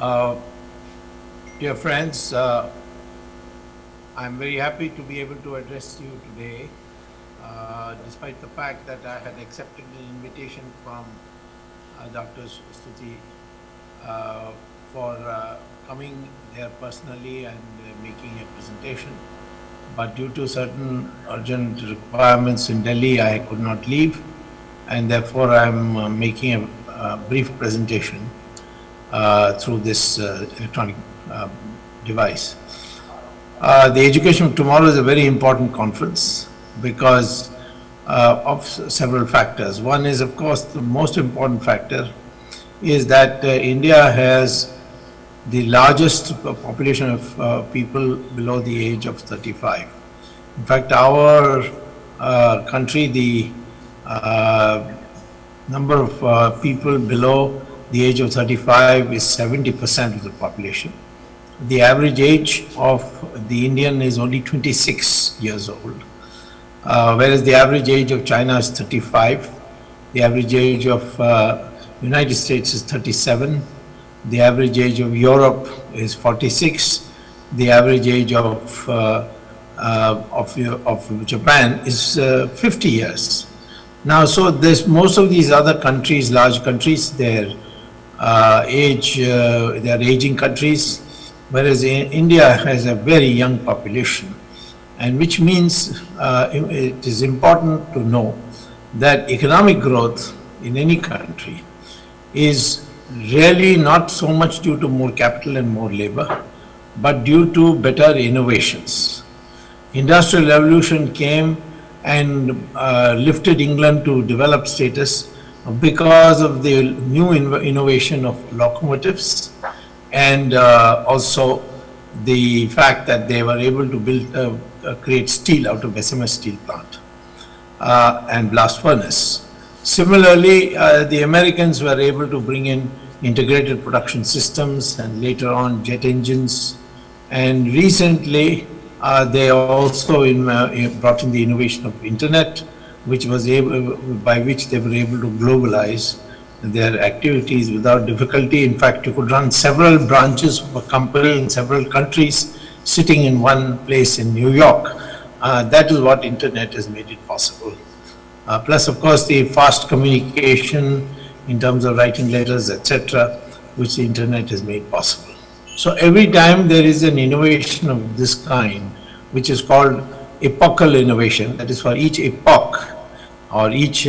Uh, Dear friends, I'm very happy to be able to address you today, despite the fact that I had accepted an invitation from Dr. Stuti for coming here personally and making a presentation. But due to certain urgent requirements in Delhi, I could not leave, and therefore I'm making a brief presentation through this electronic device. The Education of Tomorrow is a very important conference because of several factors. One is, of course, the most important factor is that India has the largest population of people below the age of 35. In fact, our country, the number of people below the age of 35 is 70% of the population. The average age of the Indian is only 26 years old, whereas the average age of China is 35. The average age of United States is 37. The average age of Europe is 46. The average age of Japan is 50 years. Now, so there's most of these other countries, large countries, they're aging countries, whereas India has a very young population, and which means it is important to know that economic growth in any country is really not so much due to more capital and more labor, but due to better innovations. Industrial revolution came and lifted England to developed status because of the new innovation of locomotives and also the fact that they were able to build, create steel out of SMS steel plant and blast furnace. Similarly, the Americans were able to bring in integrated production systems and later on jet engines. And recently, they also brought in the innovation of internet, which was by which they were able to globalize their activities without difficulty. In fact, you could run several branches of a company in several countries sitting in one place in New York. That is what internet has made it possible. Plus, of course, the fast communication in terms of writing letters, etc., which the internet has made possible. So every time there is an innovation of this kind, which is called epochal innovation, that is for each epoch or each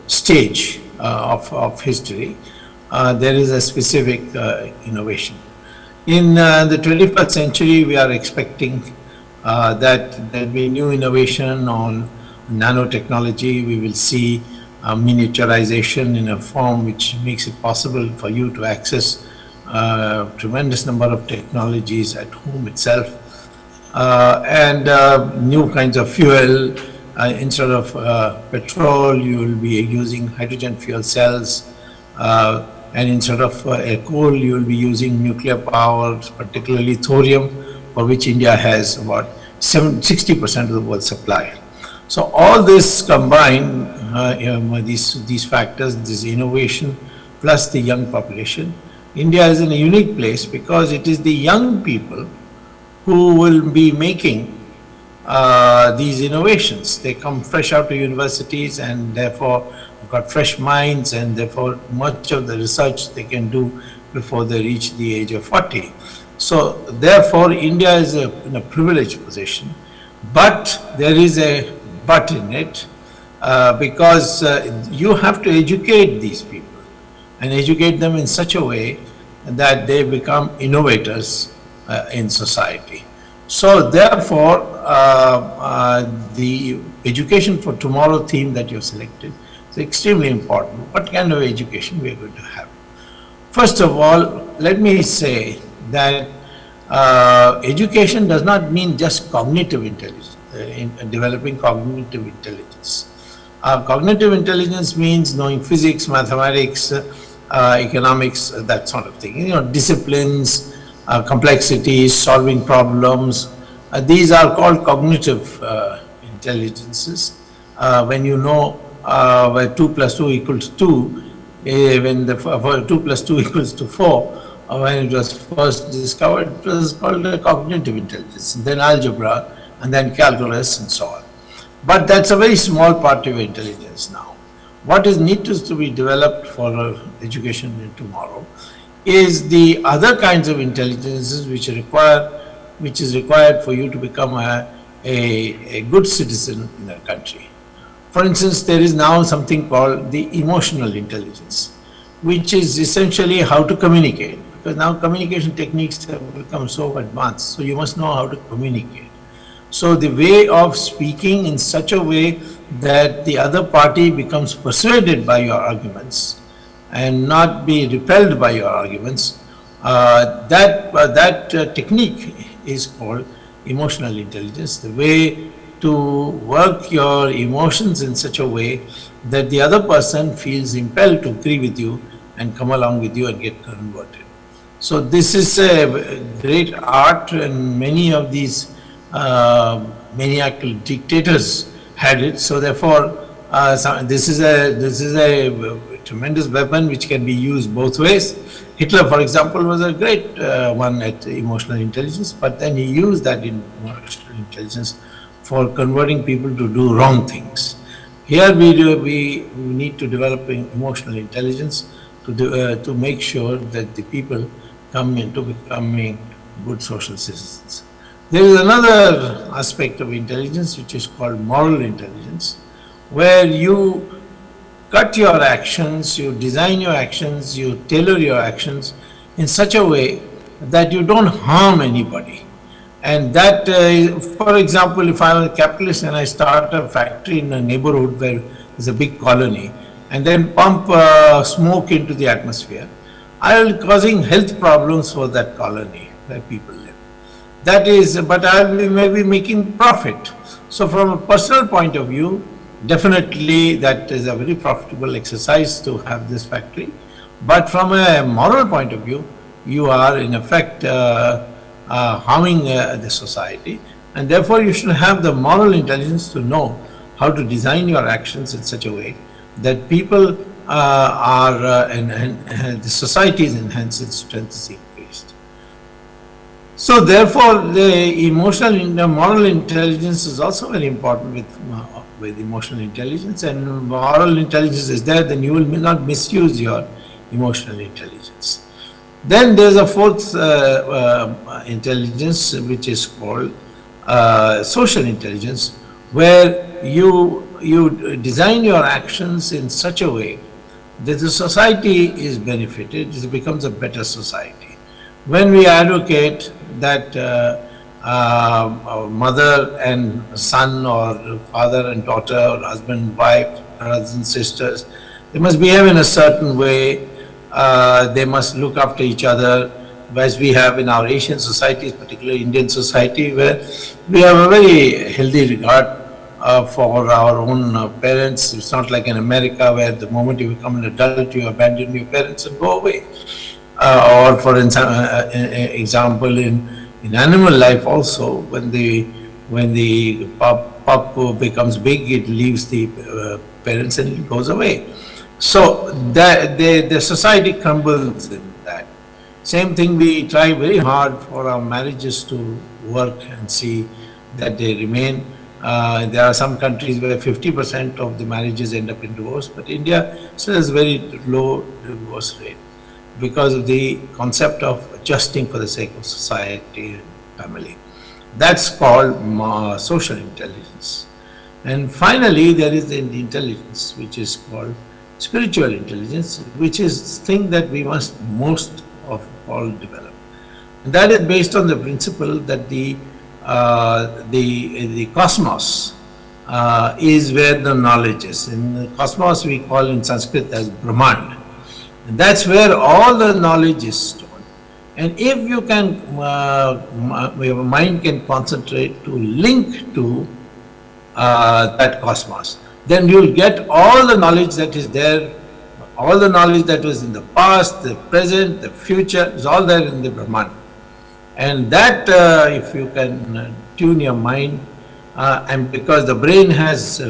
stage of history, there is a specific innovation. In the 21st century, we are expecting that there will be new innovation on nanotechnology. We will see miniaturization in a form which makes it possible for you to access a tremendous number of technologies at home itself, and new kinds of fuel. Instead of petrol, you will be using hydrogen fuel cells, and instead of coal, you will be using nuclear power, particularly thorium, for which India has about 60% of the world's supply. So all this combined, these factors, this innovation, plus the young population, India is in a unique place because it is the young people who will be making these innovations. They come fresh out of universities and therefore got fresh minds, and therefore much of the research they can do before they reach the age of 40. So therefore India is in a privileged position, but there is a but in it because you have to educate these people and educate them in such a way that they become innovators in society. So therefore, the Education for Tomorrow theme that you have selected is extremely important. What kind of education we are going to have? First of all, let me say that education does not mean just cognitive intelligence, developing cognitive intelligence. Cognitive intelligence means knowing physics, mathematics, economics, that sort of thing. You know, disciplines, complexities, solving problems. These are called cognitive intelligences. When you know where 2 plus 2 equals 2, when the 2 plus 2 equals to 4, when it was first discovered, it was called cognitive intelligence, and then algebra, and then calculus, and so on. But that's a very small part of intelligence now. What is needed to be developed for education in tomorrow is the other kinds of intelligences which is required for you to become a good citizen in a country. For instance, there is now something called the emotional intelligence, which is essentially how to communicate. Because now communication techniques have become so advanced, so you must know how to communicate. So the way of speaking in such a way that the other party becomes persuaded by your arguments and not be repelled by your arguments, that technique is called emotional intelligence. The way to work your emotions in such a way that the other person feels impelled to agree with you and come along with you and get converted. So this is a great art, and many of these maniacal dictators had it. So therefore, this is a tremendous weapon which can be used both ways. Hitler, for example, was a great one at emotional intelligence, but then he used that emotional intelligence for converting people to do wrong things. Here we need to develop emotional intelligence to make sure that the people come into becoming good social citizens. There is another aspect of intelligence which is called moral intelligence, where you cut your actions, you design your actions, you tailor your actions in such a way that you don't harm anybody. And that, for example, if I'm a capitalist and I start a factory in a neighborhood where there's a big colony and then pump smoke into the atmosphere, I will be causing health problems for that colony where people live. That is, but I will be maybe making profit. So from a personal point of view, definitely that is a very profitable exercise to have this factory. But from a moral point of view, you are in effect harming the society, and therefore you should have the moral intelligence to know how to design your actions in such a way that people the society is enhanced, its strength is increased. So therefore the moral intelligence is also very important with emotional intelligence, and moral intelligence is there, then you will not misuse your emotional intelligence. Then there's a fourth intelligence which is called social intelligence, where you design your actions in such a way that the society is benefited, it becomes a better society. When we advocate that mother and son, or father and daughter, or husband and wife, brothers and sisters, they must behave in a certain way, they must look after each other, as we have in our Asian societies, particularly Indian society, where we have a very healthy regard for our own parents. It's not like in America, where the moment you become an adult, you abandon your parents and go away. Or for example, in animal life also, when the pup becomes big, it leaves the parents and it goes away. So the society crumbles in that. Same thing, we try very hard for our marriages to work and see that they remain. There are some countries where 50% of the marriages end up in divorce, but India still has very low divorce rate because of the concept of adjusting for the sake of society and family. That's called social intelligence. And finally, there is the intelligence which is called spiritual intelligence, which is the thing that we must most of all develop. And that is based on the principle that the cosmos is where the knowledge is. In the cosmos we call in Sanskrit as Brahman. And that's where all the knowledge is stored. And if you can, your mind can concentrate to link to that cosmos, then you will get all the knowledge that is there, all the knowledge that was in the past, the present, the future, is all there in the Brahman. And that if you can tune your mind, and because the brain has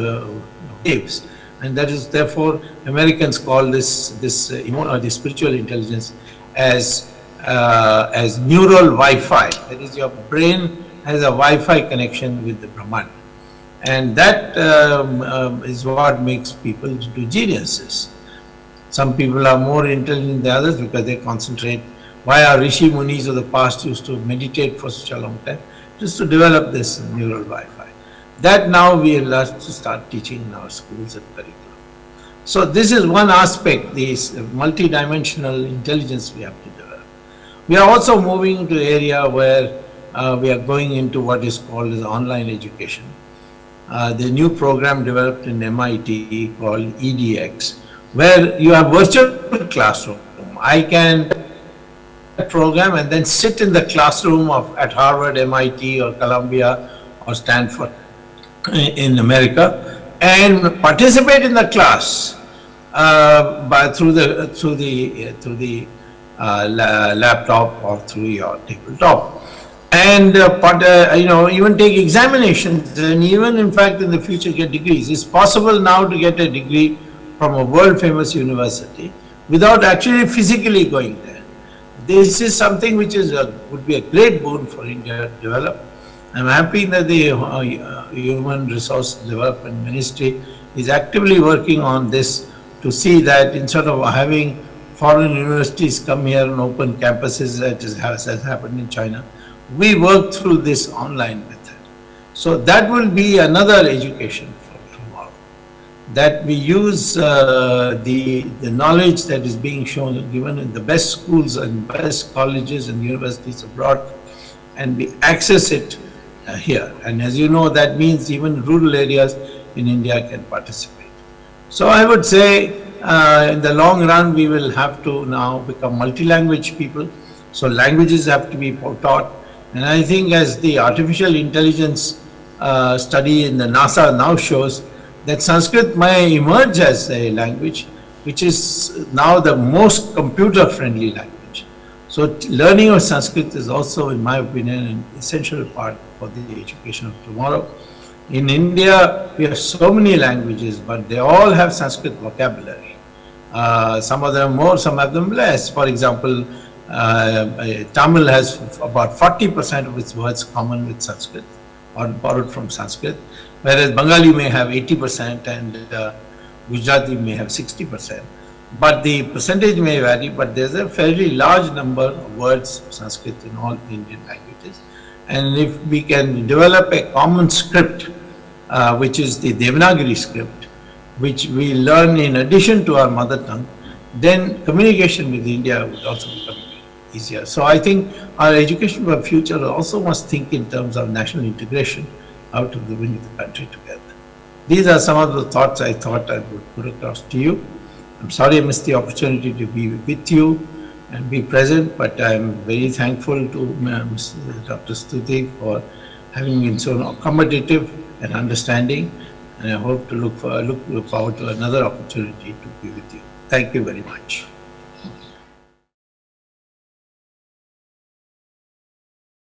waves, and that is therefore Americans call this spiritual intelligence as as neural Wi-Fi. That is, your brain has a Wi-Fi connection with the Brahman. And that is what makes people into geniuses. Some people are more intelligent than others because they concentrate. Why our Rishi-Munis of the past used to meditate for such a long time? Just to develop this neural Wi-Fi. That now we have to start teaching in our schools and curriculum. So this is one aspect, this multidimensional intelligence we have to develop. We are also moving into an area where we are going into what is called as online education. The new program developed in MIT called EDX, where you have virtual classroom. I can program and then sit in the classroom at Harvard, MIT, or Columbia, or Stanford in America, and participate in the class through the laptop or through your tabletop. And even take examinations, and even in fact in the future get degrees. It's possible now to get a degree from a world famous university without actually physically going there. This is something which would be a great boon for India to develop. I'm happy that the Human Resource Development Ministry is actively working on this to see that instead of having foreign universities come here and open campuses as has happened in China, we work through this online method. So that will be another education for tomorrow. That we use the knowledge that is being given in the best schools and best colleges and universities abroad, and we access it here. And as you know, that means even rural areas in India can participate. So I would say in the long run, we will have to now become multi-language people. So languages have to be taught. And I think as the artificial intelligence study in the NASA now shows, that Sanskrit may emerge as a language which is now the most computer-friendly language. So learning of Sanskrit is also, in my opinion, an essential part for the education of tomorrow. In India, we have so many languages, but they all have Sanskrit vocabulary. Some of them more, some of them less. For example, Tamil has about 40% of its words common with Sanskrit or borrowed from Sanskrit, whereas Bengali may have 80% and Gujarati may have 60%. But the percentage may vary, but there's a fairly large number of words of Sanskrit in all Indian languages. And if we can develop a common script, which is the Devanagari script, which we learn in addition to our mother tongue, then communication with India would also become easier. So I think our education for the future also must think in terms of national integration, how to bring the country together. These are some of the thoughts I thought I would put across to you. I'm sorry I missed the opportunity to be with you and be present, but I'm very thankful to Dr. Stuti for having been so accommodative and understanding, and I hope to look forward to another opportunity to be with you. Thank you very much.